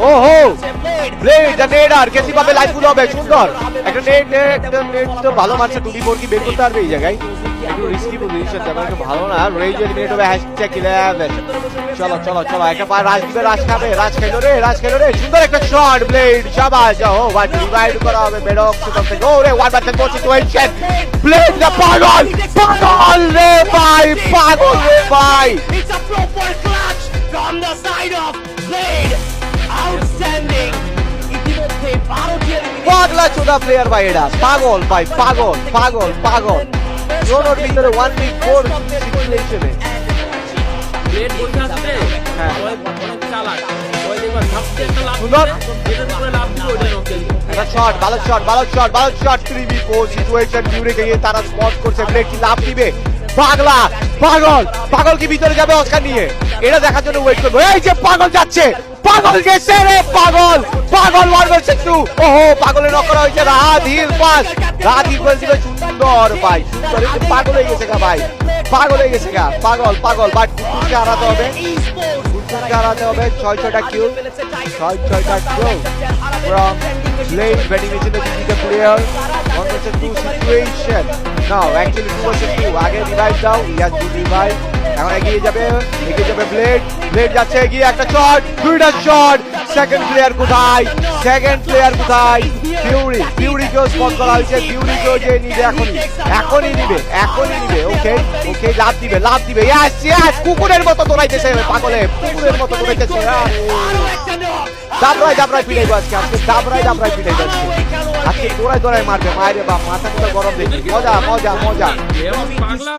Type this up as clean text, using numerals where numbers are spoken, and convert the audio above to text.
ওহো blade net আর কেসি পাবে life ফুল হবে সুন্দর একটা নেট তো ভালো মারছে 2v4 কি বের করতে পারবে এই জায়গায় একটু রিস্কি পজিশন তেমন একটু ভালো না রেজ এলিমিনেট হবে #11 চলো চলো চলো একটা পা রাজ দিবে রাজ খাইলো রে সুন্দর একটা শট ব্লেড শাবাশ ও ওয়াট রিভাইভ করা হবে বেডক সুন্দর থেকে ও রে ওয়ান বাই গোল সিচুয়েশন ব্লেড দা পাগল রে ভাই পাগল রে ভাই It's a proper clutch from the side of Blade. Outstanding. ইতিমধ্যে 12টি পাগলা চোদা প্লেয়ার ভাই এটা পাগল ভাই পাগল জোনের ভিতরে 1v4 সিচুয়েশনে প্লেট বসে আসছে হ্যাঁ। ওই অনেক চালাক ওই দেখবা সবচেয়ে একটা লাভ সুন্দর। যেটার উপরে লাভ দিবে ওইটা নকেল একটা শট ভালো শট 3v4 সিচুয়েশন ডিউরে গিয়ে তারা স্পট করছে ব্লেড কি লাভ দিবে পাগল কি ভিতরে যাবে অস্কার নিয়ে এটা দেখার জন্য ওয়েট করবো এই যে পাগল যাচ্ছে পাগল গেছে রে পাগল 1v2 ওহো পাগলে নক করা হয়েছে রাধিল পাস রাধিল বলছিল সুন্দর ভাই সুন্দর এই যে পাগল হয়ে গেছে গা ভাই পাগল বাট কুকুরকে হারাতে হবে হারাতে হবে 6-6টা কিল 6-6টা কিল from Blade betting is in the digital player 1v2 situation now actually 2v2 আগে রিভাইভ দাও ইয়াস গুড রিভাইভ এখন এগিয়ে যাবে ব্লেড যাচ্ছে এগিয়ে একটা শট দুইটা শট সেকেন্ড প্লেয়ার কোথায় ফিউরি কেও স্পট করা হয়েছে ফিউরি কেও যে নিবে এখনই নিবে ওকে লাভ দিবে ইয়াস কুকুরের মতো দৌড়াইতেছে পাগলে কুকুরের মতো দৌড়াইতেছে দাবরাই পিটাইবো আজকে দাবরাই পিটাইবো আজকে দৌড়াই মারবে মায়ের বাপ মাথা গরম দেখি মজা পাগলা